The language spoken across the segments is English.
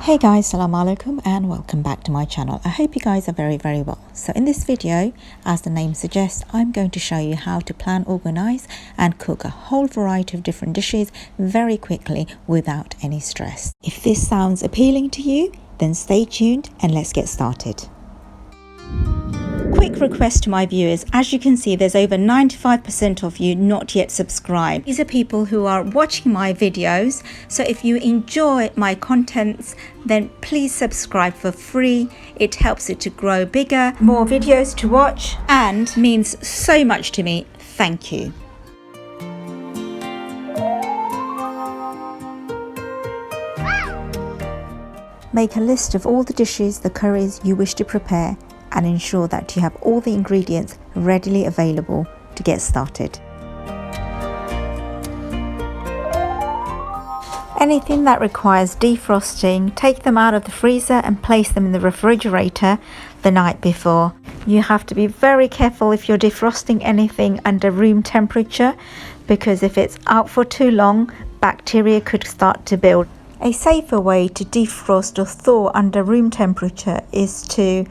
Hey guys, Assalamu alaikum and welcome back to my channel. I hope you guys are very well. So in this video, as the name suggests, I'm going to show you how to plan, organize and cook a whole variety of different dishes very quickly without any stress. If this sounds appealing to you, then stay tuned and let's get started. Quick request to my viewers, as you can see there's over 95% of you not yet subscribed. These are people who are watching my videos, so if you enjoy my contents then please subscribe for free. It helps it to grow bigger, more videos to watch and means so much to me. Thank you. Make a list of all the dishes, the curries you wish to prepare and ensure that you have all the ingredients readily available to get started. Anything that requires defrosting, take them out of the freezer and place them in the refrigerator the night before. You have to be very careful if you're defrosting anything under room temperature, because if it's out for too long, bacteria could start to build. A safer way to defrost or thaw under room temperature is to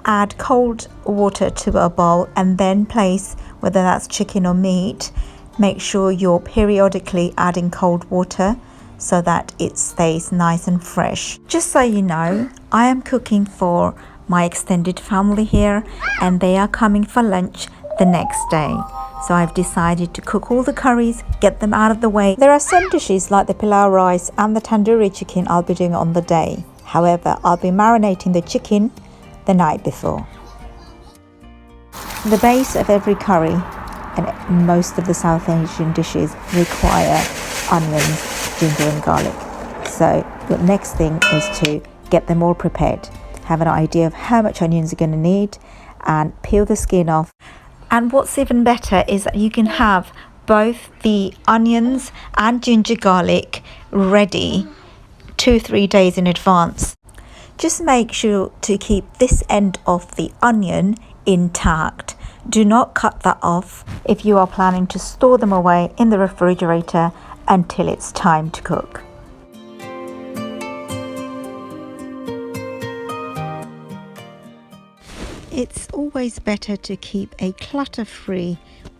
add cold water to a bowl and then place, whether that's chicken or meat, make sure you're periodically adding cold water so that it stays nice and fresh. Just so you know, I am cooking for my extended family here and they are coming for lunch the next day. So I've decided to cook all the curries, get them out of the way. There are some dishes like the pilau rice and the tandoori chicken I'll be doing on the day. However, I'll be marinating the chicken the night before. The base of every curry and most of the South Asian dishes require onions, ginger and garlic. So the next thing is to get them all prepared. Have an idea of how much onions you're going to need and peel the skin off. And what's even better is that you can have both the onions and ginger garlic ready 2-3 days in advance. Just make sure to keep this end of the onion intact. Do not cut that off if you are planning to store them away in the refrigerator until it's time to cook. It's always better to keep a clutter-free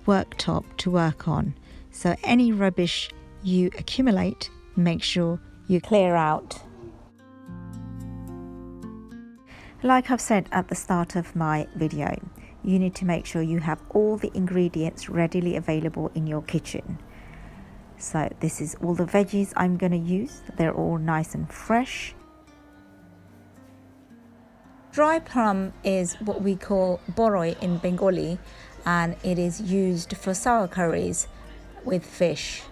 worktop to work on. So any rubbish you accumulate, make sure you clear out. Like I've said at the start of my video, you need to make sure you have all the ingredients readily available in your kitchen. So this is all the veggies I'm going to use. They're all nice and fresh. Dry plum is what we call boroi in Bengali, and it is used for sour curries with fish.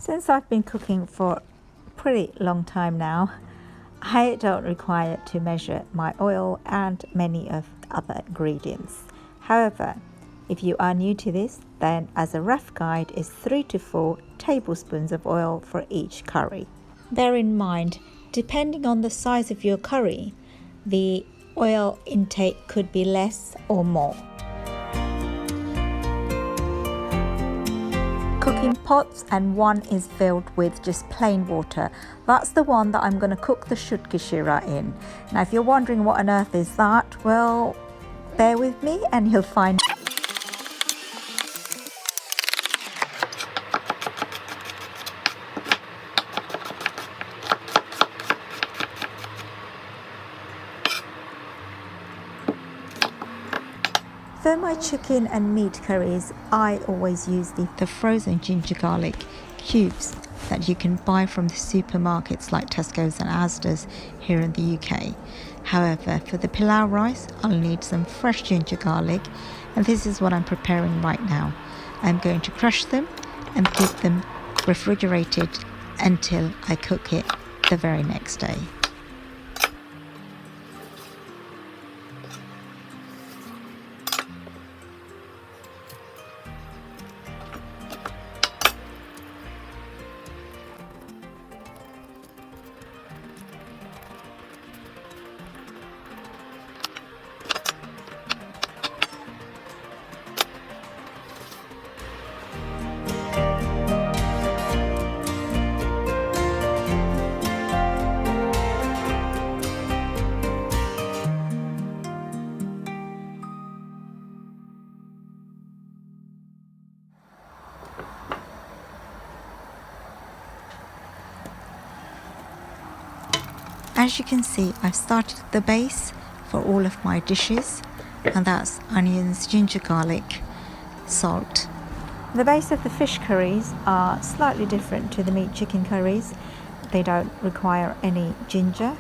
Since I've been cooking for a pretty long time now, I don't require to measure my oil and many of the other ingredients. However, if you are new to this, then as a rough guide is 3 to 4 tablespoons of oil for each curry. Bear in mind, depending on the size of your curry, the oil intake could be less or more. Cooking pots, and one is filled with just plain water. That's the one that I'm going to cook the shudki shira in. Now if you're wondering what on earth is that, well, bear with me and you'll find. For my chicken and meat curries, I always use the frozen ginger garlic. cubes that you can buy from the supermarkets like Tesco's and Asda's here in the UK. However, for the pilau rice, I'll need some fresh ginger garlic, and this is what I'm preparing right now. I'm going to crush them and keep them refrigerated until I cook it the very next day. As you can see, I've started the base for all of my dishes, and that's onions, ginger, garlic, salt. The base of the fish curries are slightly different to the meat chicken curries. They don't require any ginger.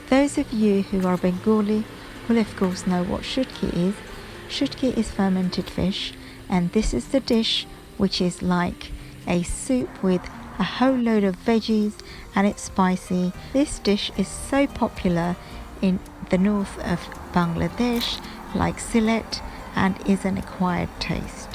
Those of you who are Bengali will of course know what shutki is. Shutki is fermented fish, and this is the dish which is like a soup with a whole load of veggies, and it's spicy. This dish is so popular in the north of Bangladesh, like Sylhet, and is an acquired taste.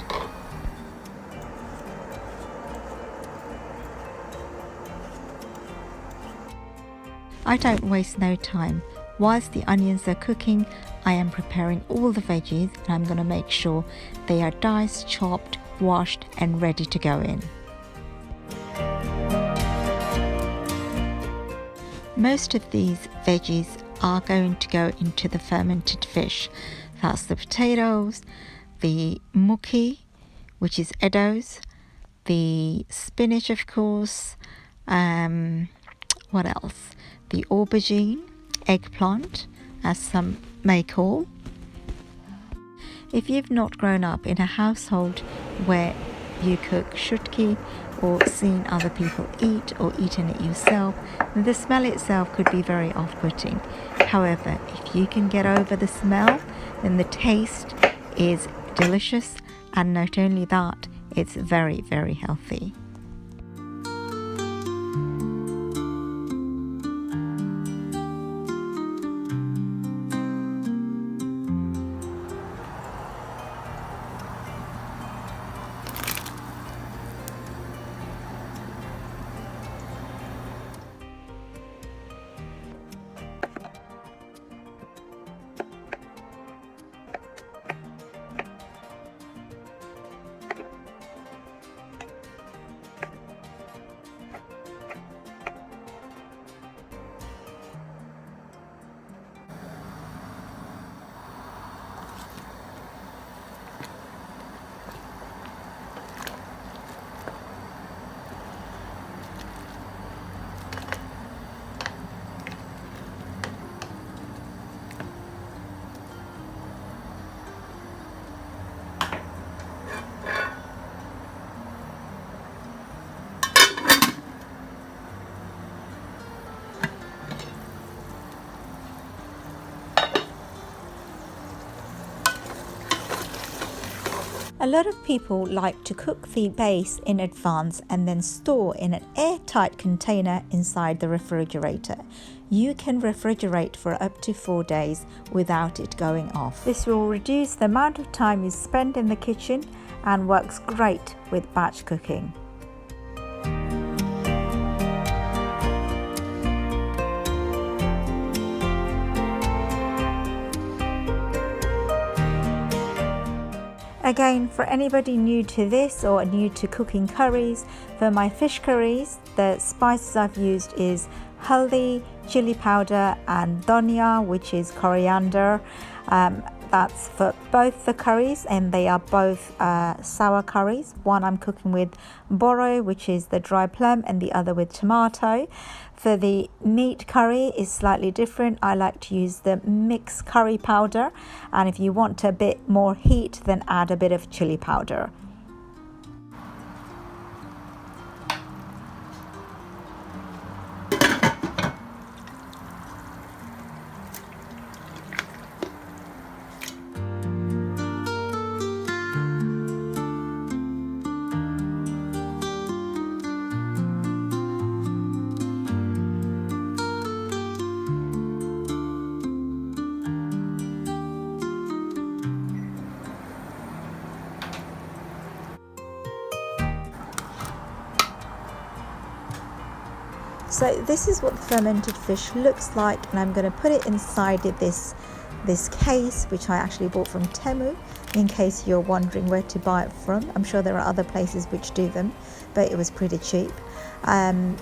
I don't waste no time. Whilst the onions are cooking, I am preparing all the veggies, and I'm going to make sure they are diced, chopped, washed and ready to go in. Most of these veggies are going to go into the fermented fish. That's the potatoes, the muki, which is eddos, the spinach of course, what else? The aubergine, eggplant, as some may call. If you've not grown up in a household where you cook shutki or seen other people eat or eaten it yourself, then the smell itself could be very off-putting. However, if you can get over the smell, then the taste is delicious, and not only that, it's very, very healthy. A lot of people like to cook the base in advance and then store in an airtight container inside the refrigerator. You can refrigerate for up to 4 days without it going off. This will reduce the amount of time you spend in the kitchen and works great with batch cooking. Again, for anybody new to this or new to cooking curries, for my fish curries, the spices I've used is haldi, chili powder and dhania, which is coriander. That's for both the curries, and they are both sour curries. One I'm cooking with boro, which is the dry plum, and the other with tomato. For the meat curry is slightly different. I like to use the mixed curry powder, and if you want a bit more heat, then add a bit of chili powder. So this is what the fermented fish looks like, and I'm going to put it inside this case, which I actually bought from Temu, in case you're wondering where to buy it from. I'm sure there are other places which do them, but it was pretty cheap. And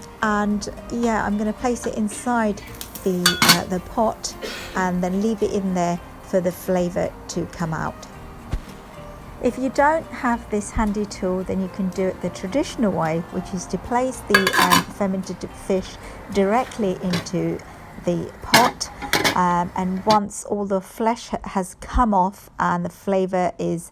yeah, I'm going to place it inside the pot and then leave it in there for the flavour to come out. If you don't have this handy tool, then you can do it the traditional way, which is to place the fermented fish directly into the pot, and once all the flesh has come off and the flavour is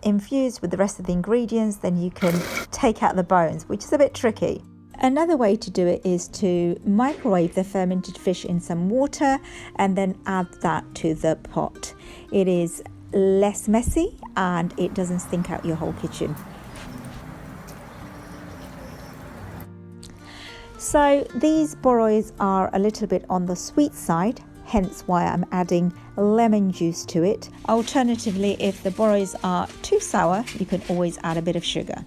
infused with the rest of the ingredients, then you can take out the bones, which is a bit tricky. Another way to do it is to microwave the fermented fish in some water and then add that to the pot. It is less messy and it doesn't stink out your whole kitchen. So these boros are a little bit on the sweet side, hence why I'm adding lemon juice to it. Alternatively, if the boros are too sour, you can always add a bit of sugar.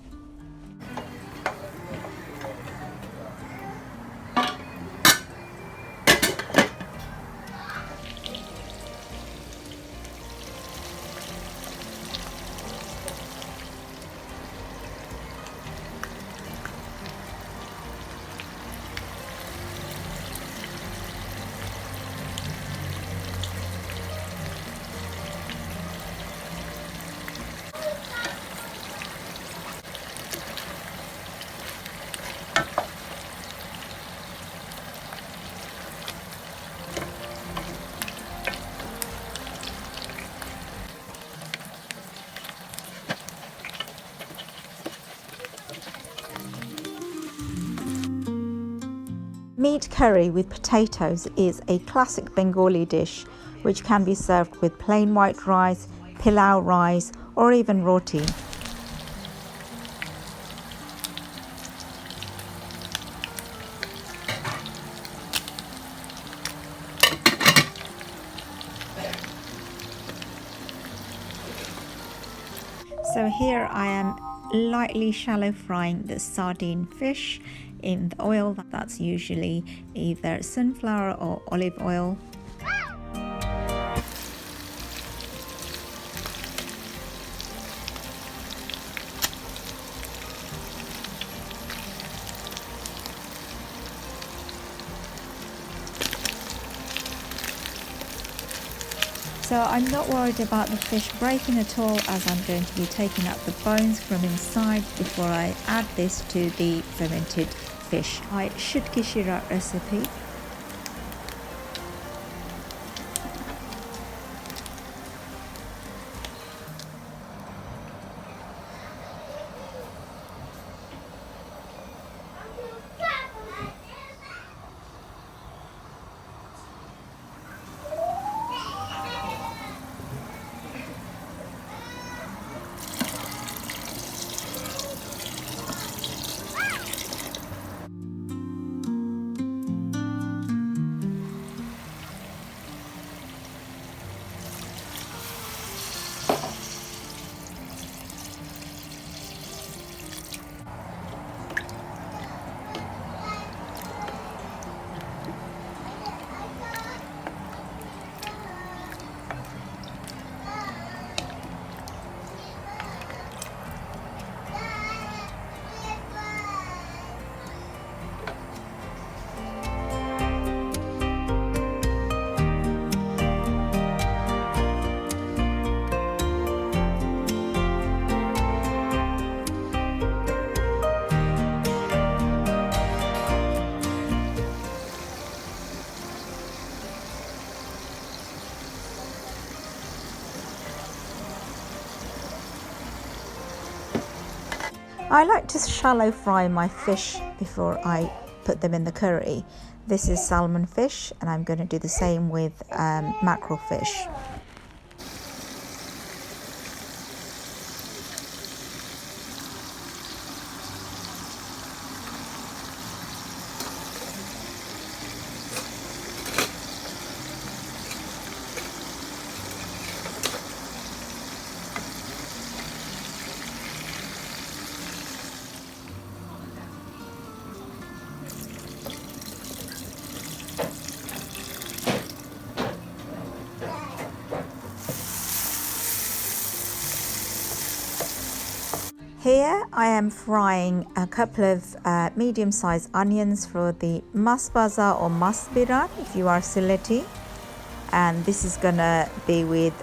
Meat curry with potatoes is a classic Bengali dish which can be served with plain white rice, pilau rice, or even roti. So here I am lightly shallow frying the sardine fish in the oil. That's usually either sunflower or olive oil. So I'm not worried about the fish breaking at all, as I'm going to be taking out the bones from inside before I add this to the fermented fish. I should Kishira recipe. I like to shallow fry my fish before I put them in the curry. This is salmon fish, and I'm going to do the same with mackerel fish. Here I am frying a couple of medium-sized onions for the masbaza or masbiran if you are Sylheti, and this is gonna be with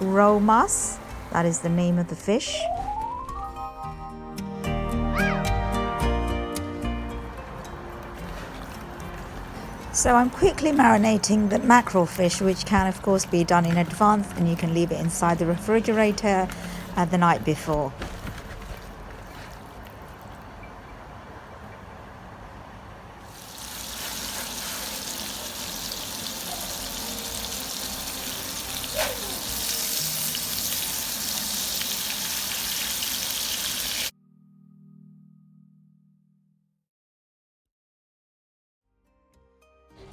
roe mas, that is the name of the fish. So I'm quickly marinating the mackerel fish, which can of course be done in advance, and you can leave it inside the refrigerator the night before.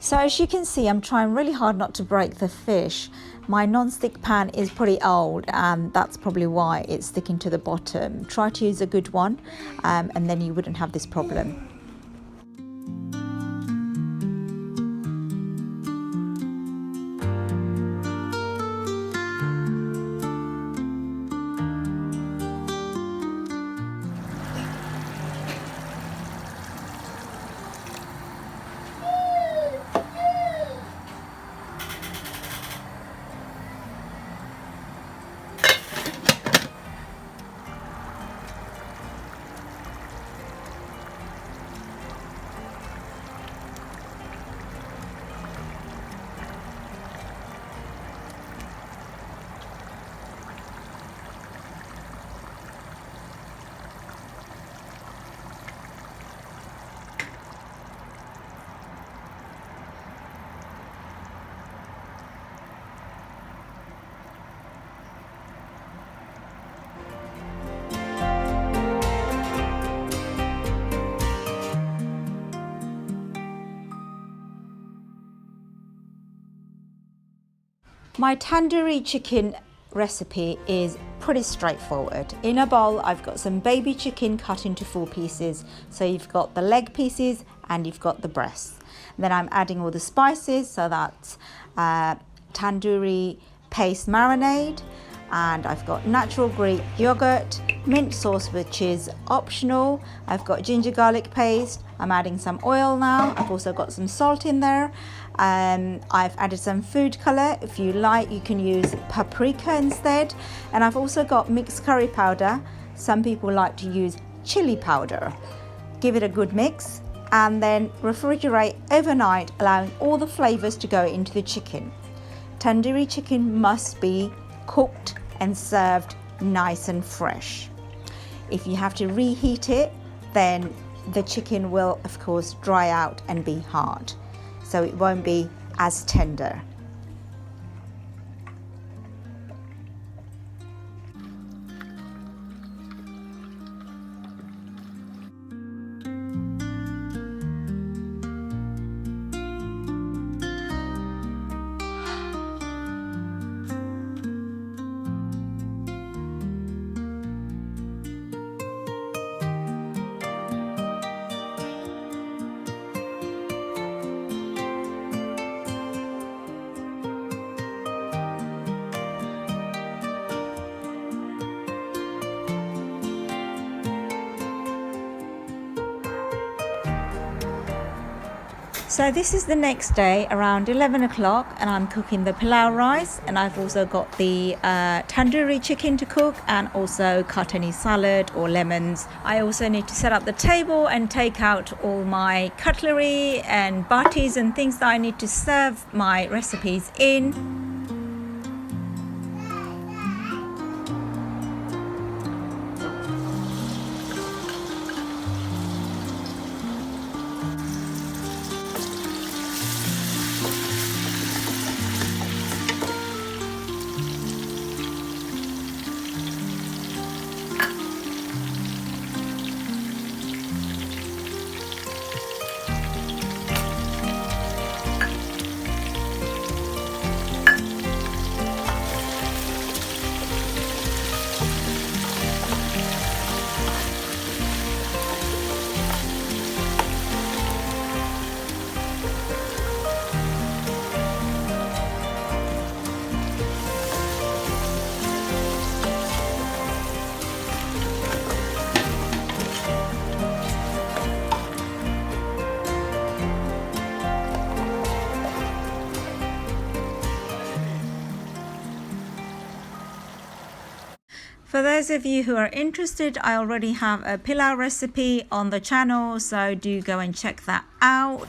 So as you can see, I'm trying really hard not to break the fish. My non-stick pan is pretty old, and that's probably why it's sticking to the bottom. Try to use a good one, and then you wouldn't have this problem. My tandoori chicken recipe is pretty straightforward. In a bowl, I've got some baby chicken cut into 4 pieces. So you've got the leg pieces and you've got the breasts. Then I'm adding all the spices, so that's tandoori paste marinade, and I've got natural Greek yogurt, mint sauce which is optional. I've got ginger garlic paste. I'm adding some oil now. I've also got some salt in there. I've added some food color. If you like, you can use paprika instead. And I've also got mixed curry powder. Some people like to use chili powder. Give it a good mix and then refrigerate overnight, allowing all the flavors to go into the chicken. Tandoori chicken must be cooked and served nice and fresh. If you have to reheat it, then the chicken will of course dry out and be hard, so it won't be as tender. So this is the next day around 11 o'clock, and I'm cooking the pilau rice, and I've also got the tandoori chicken to cook, and also cut any salad or lemons. I also need to set up the table and take out all my cutlery and batis and things that I need to serve my recipes in. For those of you who are interested, I already have a pilau recipe on the channel, so do go and check that out.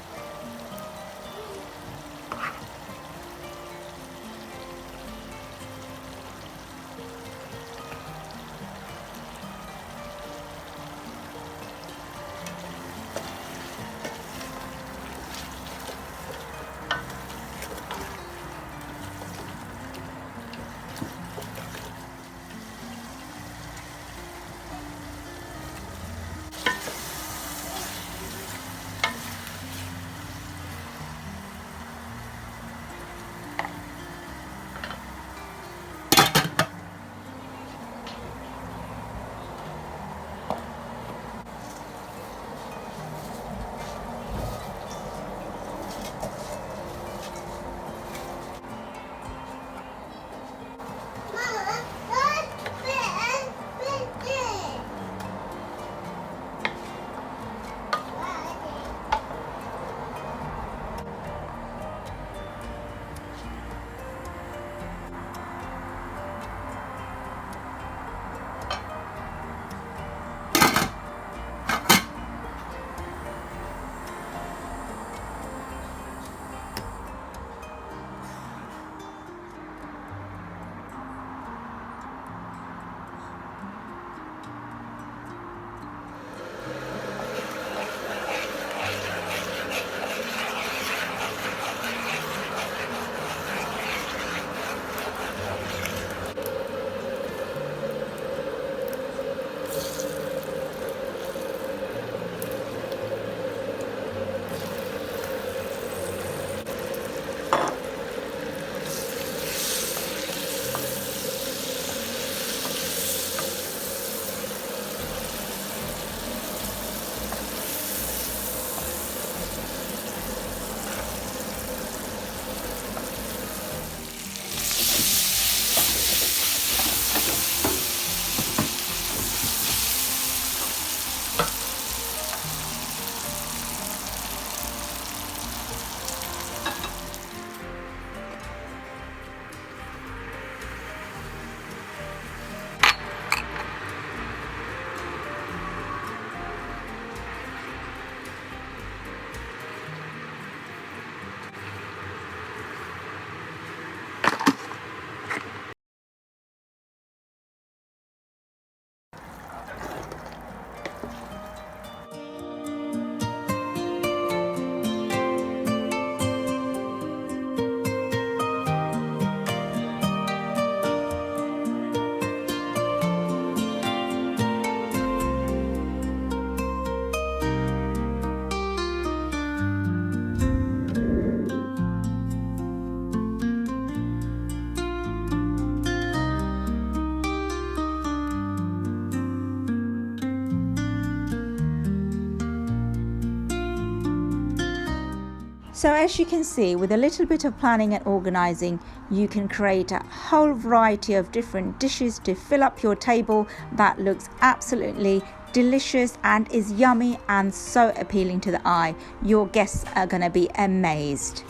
So as you can see, with a little bit of planning and organizing, you can create a whole variety of different dishes to fill up your table that looks absolutely delicious and is yummy and so appealing to the eye. Your guests are going to be amazed.